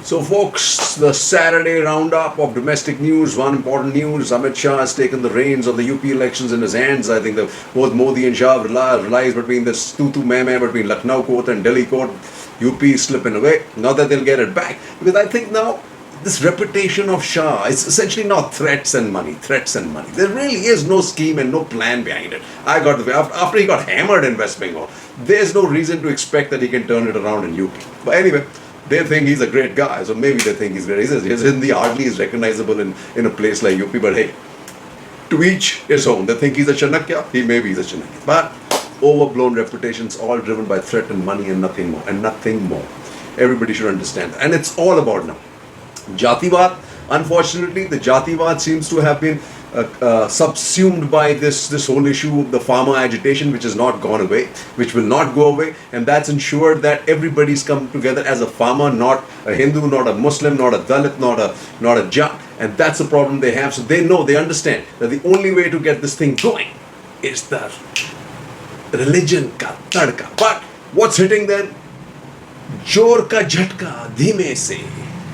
So, folks, the Saturday roundup of domestic news. One important news: Amit Shah has taken the reins of the UP elections in his hands. I think that both Modi and Shah realize between this tu-tu-meh-meh between Lucknow court and Delhi court, UP is slipping away. Not that they'll get it back, because I think now this reputation of Shah is essentially not threats and money. Threats and money. There really is no scheme and no plan behind it. I got the after he got hammered in West Bengal, there's no reason to expect that he can turn it around in UP. But anyway, they think he's a great guy, so maybe they think he's great. His Hindi hardly is recognizable in a place like UP, but hey, to each his own. They think he's a Chanakya, maybe he's a Chanakya. But overblown reputations, all driven by threat and money and nothing more. And nothing more. Everybody should understand that. And it's all about now Jativad. Unfortunately, the Jativad seems to have been subsumed by this whole issue of the farmer agitation, which has not gone away, which will not go away, and that's ensured that everybody's come together as a farmer, not a Hindu, not a Muslim, not a Dalit, not a Jat, and that's the problem they have. So they understand that the only way to get this thing going is the religion ka tadka. But what's hitting them? Jor ka jhatka dhime se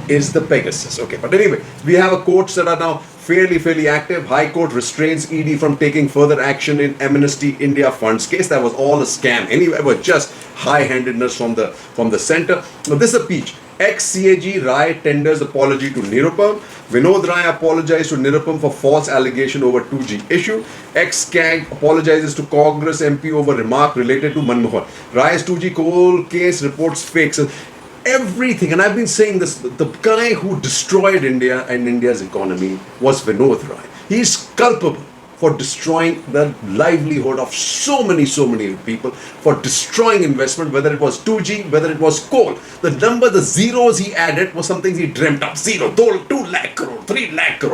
is the Pegasus. Okay, but anyway, we have courts that are now fairly active. High Court restrains ED from taking further action in Amnesty India funds case. That was all a scam. Anyway, it was just high-handedness from the center. Now this is a peach. Ex-CAG Rai tenders apology to Nirupam. Vinod Rai apologized to Nirupam for false allegation over 2G issue. Ex-CAG apologizes to Congress MP over remark related to Manmohan. Rai's 2G coal case reports fakes. Everything, and I've been saying this, the guy who destroyed India and India's economy was Vinod Rai. He's culpable for destroying the livelihood of so many people, for destroying investment, whether it was 2G, whether it was coal. The zeros he added was something he dreamt up. 2 lakh crore, 3 lakh crore.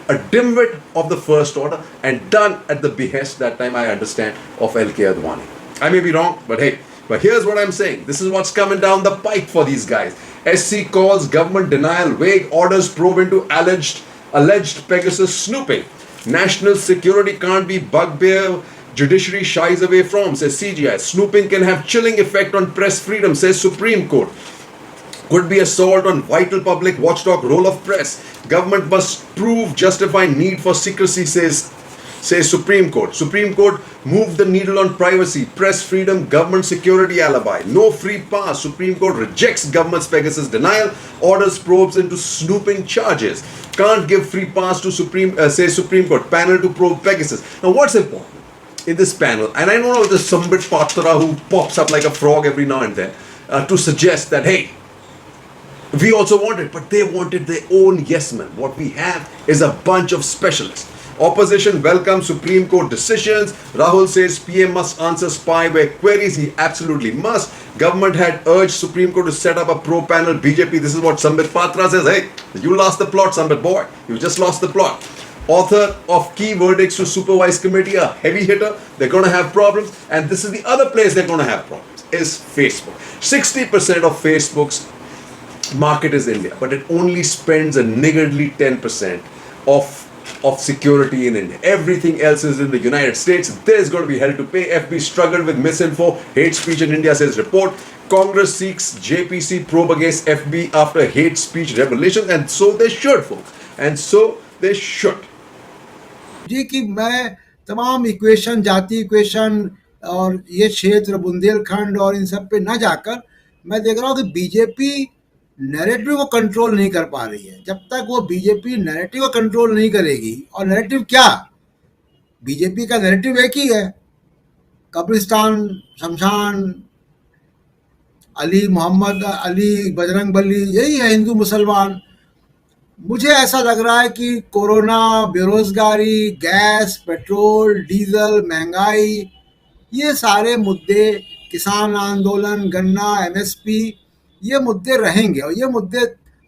A dimwit of the first order, and done at the behest, that time I understand, of L.K. Advani. I may be wrong, but hey. But here's what I'm saying. This is what's coming down the pike for these guys. SC calls government denial vague, orders probe into alleged Pegasus snooping. National security can't be bugbear judiciary shies away from, says CGI. Snooping can have chilling effect on press freedom, says Supreme Court. Could be assault on vital public watchdog role of press. Government must prove justifying need for secrecy, says Supreme Court. Supreme Court moved the needle on privacy, press freedom, government security alibi. No free pass. Supreme Court rejects government's Pegasus denial, orders probes into snooping charges. Can't give free pass to says Supreme Court. Panel to probe Pegasus. Now what's important in this panel, and I don't know if there's Sambit Patra who pops up like a frog every now and then to suggest that, hey, we also want it, but they wanted their own yes men. What we have is a bunch of specialists. Opposition welcomes Supreme Court decisions. Rahul says PM must answer spyware queries. He absolutely must. Government had urged Supreme Court to set up a pro-panel BJP. This is what Sambit Patra says. Hey, you lost the plot, Sambit boy. You just lost the plot. Author of key verdicts to supervised committee, a heavy hitter. They're going to have problems. And this is the other place they're going to have problems, is Facebook. 60% of Facebook's market is India, but it only spends a niggardly 10% of security in India. Everything else is in the United States. There's going to be hell to pay. FB struggled with misinfo, hate speech in India, says report. Congress seeks JPC probe against FB after hate speech revelations, and so they should, folks. And so they should. जी कि मैं तमाम equation, जाति equation और ये क्षेत्र बुंदेलखंड और इन सब पे न जाकर मैं देख रहा हूँ कि बीजेपी नैरेटिव को कंट्रोल नहीं कर पा रही है। जब तक वो बीजेपी नैरेटिव को कंट्रोल नहीं करेगी, और नैरेटिव क्या, बीजेपी का नैरेटिव एक ही है, कब्रिस्तान, शमशान, अली मोहम्मद, अली बजरंगबली, यही है हिंदू मुसलमान। मुझे ऐसा लग रहा है कि कोरोना, बेरोजगारी, गैस, पेट्रोल, डीजल, महंगाई, ये सारे मुद्दे, किसान आंदोलन, गन्ना, एमएसपी, ये मुद्दे रहेंगे और ये मुद्दे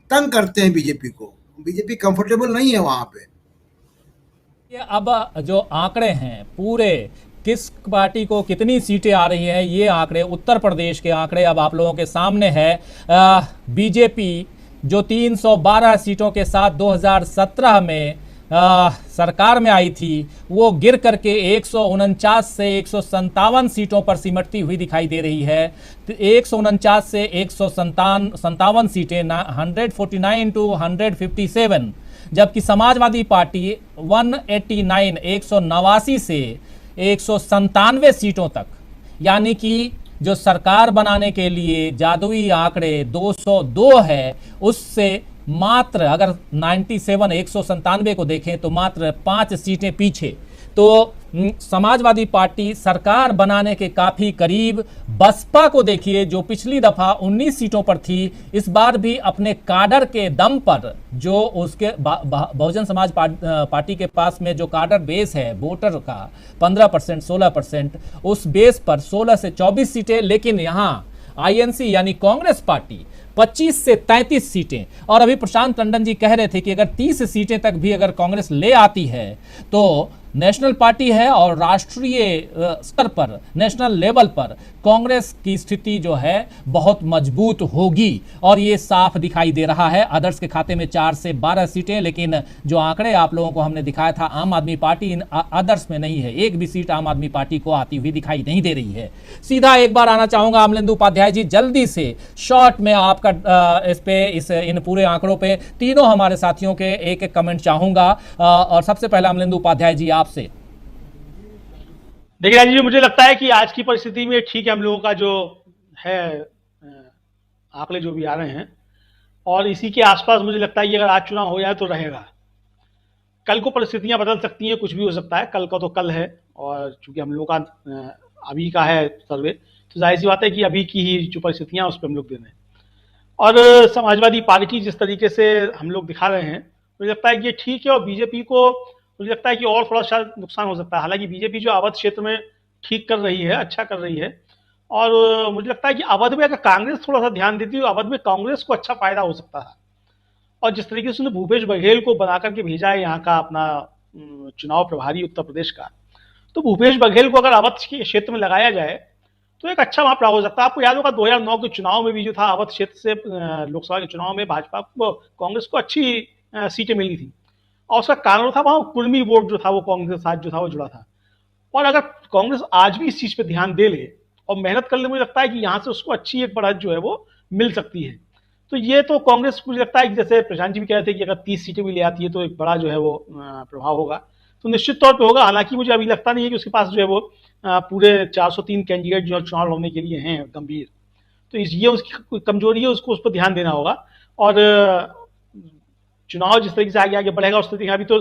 तंग करते हैं बीजेपी को। बीजेपी कंफर्टेबल नहीं है वहाँ पे। ये अब जो आंकड़े हैं पूरे, किस पार्टी को कितनी सीटें आ रही हैं, ये आंकड़े उत्तर प्रदेश के आंकड़े अब आप लोगों के सामने है। बीजेपी जो 312 सीटों के साथ 2017 में सरकार में आई थी वो गिर करके 149 से 157 सीटों पर सिमटती हुई दिखाई दे रही है। 149 से 157 सीटें 149 टू 157, जबकि समाजवादी पार्टी 189 से 197 सीटों तक, यानी कि जो सरकार बनाने के लिए जादुई आंकड़े 202 है उससे मात्र, अगर 197 को देखें तो मात्र 5 सीटें पीछे। तो समाजवादी पार्टी सरकार बनाने के काफी करीब। बसपा को देखिए जो पिछली दफा 19 सीटों पर थी, इस बार भी अपने काडर के दम पर, जो उसके बहुजन समाज पार्टी के पास में जो काडर बेस है वोटर का 15% 16%, उस बेस पर 16 से 24 सीटें। लेकिन यहाँ आईएनसी यानी कांग्रेस पार्टी 25 से 33 सीटें। और अभी प्रशांत टंडन जी कह रहे थे कि अगर 30 सीटें तक भी अगर कांग्रेस ले आती है तो नेशनल पार्टी है और राष्ट्रीय स्तर पर, नेशनल लेवल पर कांग्रेस की स्थिति जो है बहुत मजबूत होगी। और ये साफ दिखाई दे रहा है। अदर्स के खाते में 4 से 12 सीटें, लेकिन जो आंकड़े आप लोगों को हमने दिखाया था, आम आदमी पार्टी इन अदर्स में नहीं है। एक भी सीट आम आदमी पार्टी को आती हुई दिखाई नहीं दे रही है। सीधा एक बार आना चाहूंगा अमलेंदु उपाध्याय जी, जल्दी से शॉर्ट में आपका इन पूरे आंकड़ों पे तीनों हमारे साथियों के एक एक कमेंट चाहूंगा। और सबसे पहले अमलेंदु उपाध्याय जी आपसे। देखिए राजीव जी, मुझे लगता है कि आज की परिस्थिति में ठीक है, हम लोगों का जो है आंकड़े जो भी आ रहे हैं, और इसी के आसपास मुझे लगता है कि अगर आज चुनाव हो जाए तो रहेगा। कल को परिस्थितियां बदल सकती हैं, कुछ भी हो सकता है। कल का तो कल है, और चूंकि हम लोग का अभी का है सर्वे, तो जाहिर सी बात है कि अभी की ही जो परिस्थितियां उस पर हम लोग दे रहे हैं। और समाजवादी पार्टी जिस तरीके से हम लोग दिखा रहे हैं, मुझे लगता है कि ये ठीक है। और बीजेपी को मुझे लगता है कि और थोड़ा सा नुकसान हो सकता है। हालांकि बीजेपी जो अवध क्षेत्र में ठीक कर रही है, अच्छा कर रही है, और मुझे लगता है कि अवध में अगर कांग्रेस थोड़ा सा ध्यान देती है, अवध में कांग्रेस को अच्छा फायदा हो सकता है। और जिस तरीके से उसने भूपेश बघेल को बना करके भेजा है यहाँ का अपना चुनाव प्रभारी उत्तर प्रदेश का, तो भूपेश बघेल को अगर अवध के क्षेत्र में लगाया जाए तो एक अच्छा वहां प्रभाव हो सकता है। आपको याद होगा 2009 के चुनाव में भी जो था, अवध क्षेत्र से लोकसभा के चुनाव में भाजपा को, कांग्रेस को अच्छी सीटें मिली थी, और उसका कारण था वहां कुर्मी वोट जो था वो कांग्रेस के साथ जो था वो जुड़ा था। और अगर कांग्रेस आज भी इस चीज पे ध्यान दे ले और मेहनत कर ले, मुझे लगता है कि यहाँ से उसको अच्छी एक बढ़त जो है वो मिल सकती है। तो ये तो कांग्रेस मुझे लगता है कि जैसे प्रशांत जी भी कह रहे थे कि अगर 30 सीटें भी ले आती है तो एक बड़ा जो है वो प्रभाव होगा, तो निश्चित तौर पर होगा। हालांकि मुझे अभी लगता नहीं है कि उसके पास जो है वो पूरे 403 कैंडिडेट जो चुनाव लड़ने के लिए हैं गंभीर, तो ये उसकी कमजोरी है, उसको उस पर ध्यान देना होगा। और चुनाव जिस तरीके से आगे आगे बढ़ेगा उस तरीके अभी तो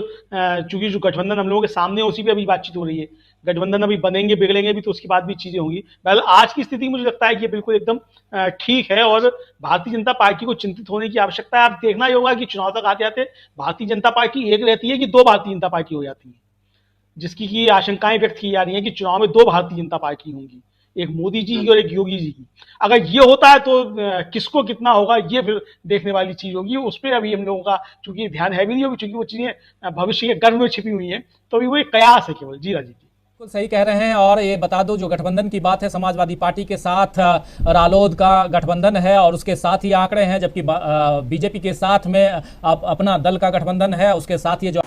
चूंकि जो गठबंधन हम लोगों के सामने है उसी पे अभी बातचीत हो रही है। गठबंधन अभी बनेंगे बिगड़ेंगे भी तो उसके बाद भी चीजें होंगी। पहले आज की स्थिति मुझे लगता है कि बिल्कुल एकदम ठीक है, और भारतीय जनता पार्टी को चिंतित होने की आवश्यकता है। आप देखना ही होगा कि चुनाव तक आते आते भारतीय जनता पार्टी एक रहती है कि 2 भारतीय जनता पार्टी हो जाती है, जिसकी की आशंकाएं व्यक्त की जा रही है कि चुनाव में 2 भारतीय जनता पार्टी होंगी, एक मोदी जी की और एक योगी जी की। अगर ये होता है तो किसको कितना होगा ये फिर देखने वाली चीज होगी। उस पर अभी हम लोगों का चूंकि ध्यान है भी नहीं होगी, चूंकि वो चीजें भविष्य के गर्भ में छिपी हुई हैं, तो अभी वो एक कयास है केवल। जी राजीव जी बिल्कुल सही कह रहे हैं। और ये बता दो, जो गठबंधन की बात है, समाजवादी पार्टी के साथ रालोद का गठबंधन है और उसके साथ ही आंकड़े हैं, जबकि बीजेपी के साथ में अपना दल का गठबंधन है, उसके साथ ये जो।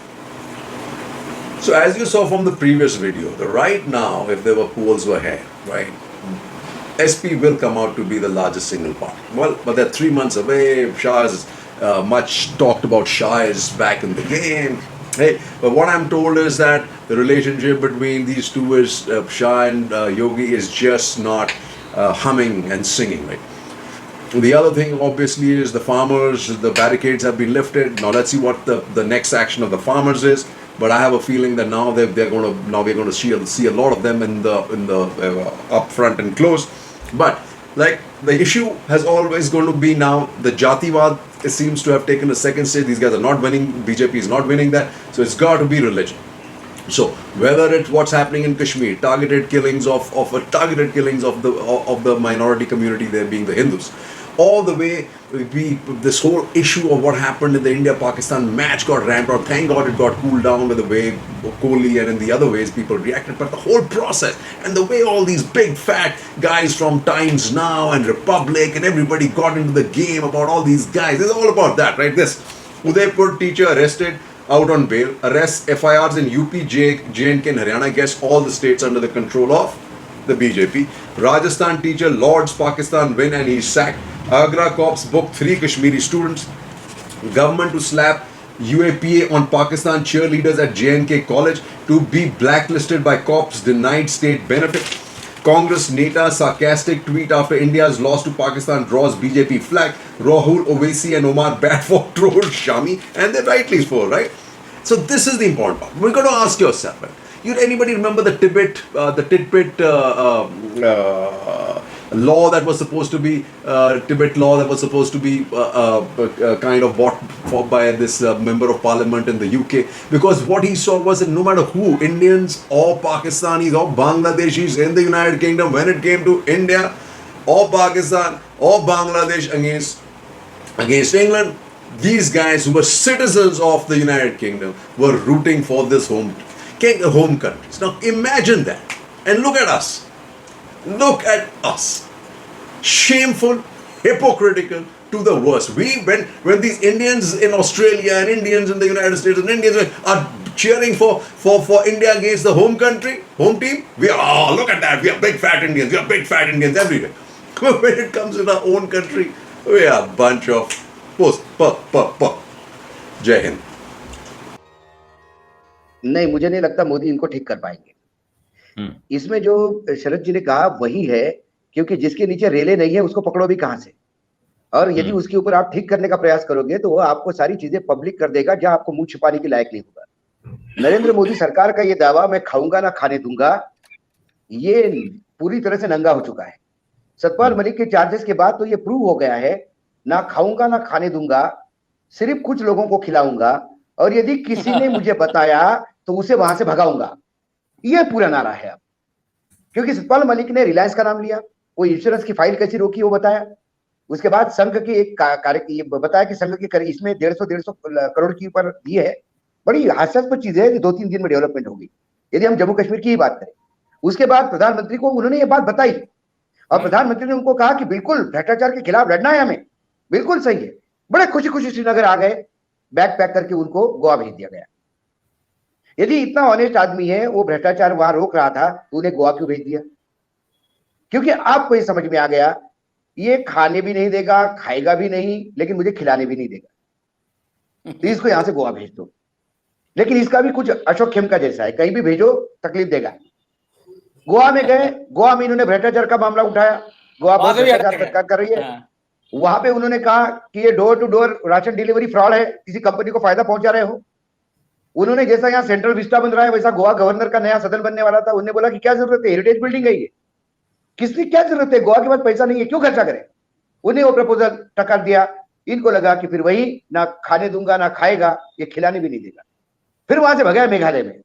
So as you saw from the previous video, right now, if there were polls were here, right, SP will come out to be the largest single party. Well, but they're 3 months away. Shah is much talked about. Shah is back in the game. Hey, but what I'm told is that the relationship between these two is Shah and Yogi is just not humming and singing, right? The other thing, obviously, is the farmers. The barricades have been lifted. Now let's see what the next action of the farmers is. But I have a feeling that now we're going to see a lot of them in the up front and close. But like the issue has always going to be now the Jatiwad. It seems to have taken a second stage. These guys are not winning. BJP is not winning that. So it's got to be religion. So whether it's what's happening in Kashmir, targeted killings of the minority community there being the Hindus, all the way this whole issue of what happened in the India-Pakistan match got ramped up. Thank God it got cooled down with the way Kohli and in the other ways people reacted. But the whole process and the way all these big fat guys from Times Now and Republic and everybody got into the game about all these guys, it's all about that, right? This Udaipur teacher arrested out on bail. Arrests, FIRs in UP, J&K and Haryana. Guess all the states under the control of the BJP. Rajasthan teacher Lords Pakistan win and he's sacked. Agra cops booked 3 Kashmiri students. Government to slap UAPA on Pakistan cheerleaders at J&K college to be blacklisted by cops, denied state benefit. Congress Neta sarcastic tweet after India's loss to Pakistan draws BJP flag. Rahul Owaisi and Omar Badford troll Shami, and they're rightly so, right? So this is the important part. We're going to ask yourself, right? Anybody remember the tidbit law that was supposed to be Tibet law that was supposed to be kind of bought for by this member of parliament in the UK, because what he saw was that no matter who, Indians or Pakistanis or Bangladeshis in the United Kingdom, when it came to India or Pakistan or Bangladesh against England, these guys who were citizens of the United Kingdom were rooting for this home countries. Now imagine that, and look at us. Look at us. Shameful, hypocritical to the worst. When these Indians in Australia and Indians in the United States and Indians are cheering for India against the home team, we are, oh, look at that, we are big fat Indians everywhere. But when it comes in our own country, we are a bunch of Jai Hind. नहीं, मुझे नहीं लगता मोदी इनको ठीक कर पाएंगे। इसमें जो शरद जी ने कहा वही है, क्योंकि जिसके नीचे रेले नहीं है उसको पकड़ो भी कहां से, और यदि उसके ऊपर आप ठीक करने का प्रयास करोगे तो वो आपको सारी चीजें पब्लिक कर देगा जहां आपको मुंह छिपाने के लायक नहीं होगा। नरेंद्र मोदी सरकार का ये दावा मैं खाऊंगा ना खाने दूंगा, ये पूरी तरह से नंगा हो चुका है। सतपाल मलिक के चार्जेस के बाद तो ये प्रूव हो गया है, ना खाऊंगा ना खाने दूंगा, सिर्फ कुछ लोगों को खिलाऊंगा, और यदि किसी ने मुझे बताया तो उसे वहां से भगाऊंगा। ये पूरा नारा है अब, क्योंकि सतपाल मलिक ने रिलायंस का नाम लिया, वो इंश्योरेंस की फाइल कैसी रोकी वो बताया, उसके बाद संघ की एक कार्य बताया कि संघ के इसमें 150 करोड़ की ऊपर दी है। बड़ी हास्यास्पद चीज है कि 2-3 दिन में डेवलपमेंट होगी। यदि हम जम्मू कश्मीर की ही बात करें, उसके बाद प्रधानमंत्री को उन्होंने ये बात बताई, और प्रधानमंत्री ने उनको कहा कि बिल्कुल भ्रष्टाचार के खिलाफ लड़ना है हमें, बिल्कुल सही है। बड़े खुशी खुशी श्रीनगर आ गए, बैग पैक करके उनको गोवा भेज दिया गया। यदि इतना ऑनेस्ट आदमी है, वो भ्रष्टाचार वहां रोक रहा था, तो उन्हें गोवा क्यों भेज दिया? क्योंकि आपको ये समझ में आ गया, ये खाने भी नहीं देगा, खाएगा भी नहीं, लेकिन मुझे खिलाने भी नहीं देगा, तो इसको यहां से गोवा भेज दो। लेकिन इसका भी कुछ अशोक खेमका जैसा है, कहीं भी भेजो तकलीफ देगा। गोवा में गए, गोवा में इन्होंने भ्रष्टाचार का मामला उठाया, गोवा बहुत भ्रष्टाचार सरकार कर रही है। वहां पे उन्होंने कहा कि ये door to door ration delivery fraud है, किसी कंपनी को फायदा पहुंचा रहे हो। उन्होंने जैसा यहाँ सेंट्रल विस्टा बन रहा है, वैसा गोवा गवर्नर का नया सदन बनने वाला था, उन्होंने बोला कि क्या जरूरत है, हेरिटेज बिल्डिंग है ये, किसकी क्या जरूरत है, गोवा के पास पैसा नहीं है, क्यों खर्चा करें। उन्हें वो प्रपोजल टक्कर दिया। इनको लगा कि फिर वही ना खाने दूंगा ना खाएगा, ये खिलाने भी नहीं देगा। फिर वहां से भगाया मेघालय में।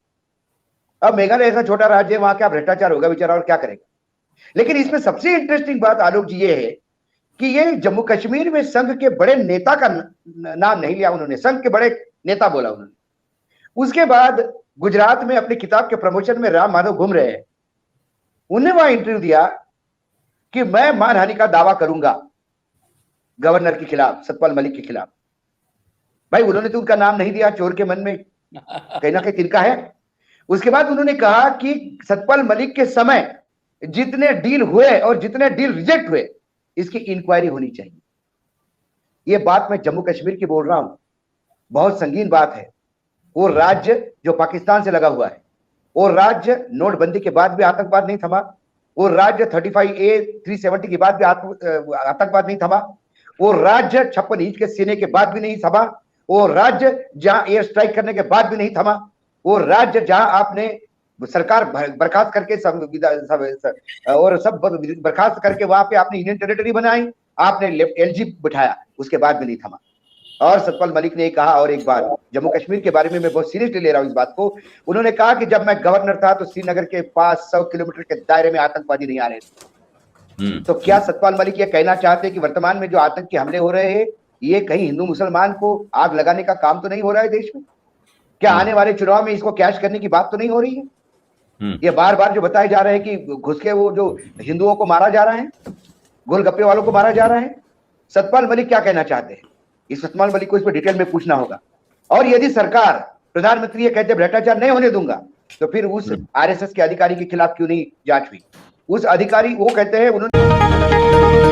अब मेघालय ऐसा छोटा राज्य है, वहां क्या भ्रष्टाचार होगा बेचारा, और क्या करेगा। लेकिन इसमें सबसे इंटरेस्टिंग बात आलोक जी ये है कि ये जम्मू कश्मीर में संघ के बड़े नेता का नाम नहीं लिया उन्होंने, संघ के बड़े नेता बोला उन्होंने। उसके बाद गुजरात में अपनी किताब के प्रमोशन में राम माधव घूम रहे हैं, उन्होंने वहां इंटरव्यू दिया कि मैं मानहानि का दावा करूंगा गवर्नर के खिलाफ, सतपाल मलिक के खिलाफ। भाई उन्होंने तो उनका नाम नहीं दिया, चोर के मन में कहीं ना कहीं तिनका है। उसके बाद उन्होंने कहा कि सतपाल मलिक के समय जितने डील हुए और जितने डील रिजेक्ट हुए, इसकी इंक्वायरी होनी चाहिए। यह बात मैं जम्मू कश्मीर की बोल रहा हूं, बहुत संगीन बात है। वो राज्य जो पाकिस्तान से लगा हुआ है, वो राज्य नोटबंदी के बाद भी आतंकवाद नहीं थमा, वो राज्य 35A 370 के बाद भी आतंकवाद नहीं थमा, वो राज्य 56 इंच के सीने के बाद भी नहीं थमा, वो राज्य जहां एयर स्ट्राइक करने के बाद भी नहीं थमा, वो राज्य जहां आपने सरकार बर्खास्त करके सब बर्खास्त करके वहां पे आपने यूनियन टेरिटरी बनाई, आपने LG बिठाया, उसके बाद भी नहीं थमा। और सतपाल मलिक ने कहा, और एक बात जम्मू कश्मीर के बारे में मैं बहुत सीरियसली ले रहा हूं इस बात को, उन्होंने कहा कि जब मैं गवर्नर था तो श्रीनगर के पास 100 किलोमीटर के दायरे में आतंकवादी नहीं आ रहे थे। तो क्या सतपाल मलिक ये कहना चाहते हैं कि वर्तमान में जो आतंकी हमले हो रहे हैं, ये कहीं हिंदू मुसलमान को आग लगाने का काम तो नहीं हो रहा है देश में? क्या आने वाले चुनाव में इसको कैश करने की बात तो नहीं हो रही है? ये बार बार जो बताए जा रहे हैं कि घुस के वो जो हिंदुओं को मारा जा रहा है, गोलगप्पे वालों को मारा जा रहा है, सतपाल मलिक क्या कहना चाहते हैं? इस सतपाल मलिक को इस पर डिटेल में पूछना होगा। और यदि सरकार, प्रधानमंत्री ये कहते भ्रष्टाचार नहीं होने दूंगा, तो फिर उस आरएसएस के अधिकारी के खिलाफ क्यों नहीं जांच हुई? उस अधिकारी, वो कहते हैं उन्होंने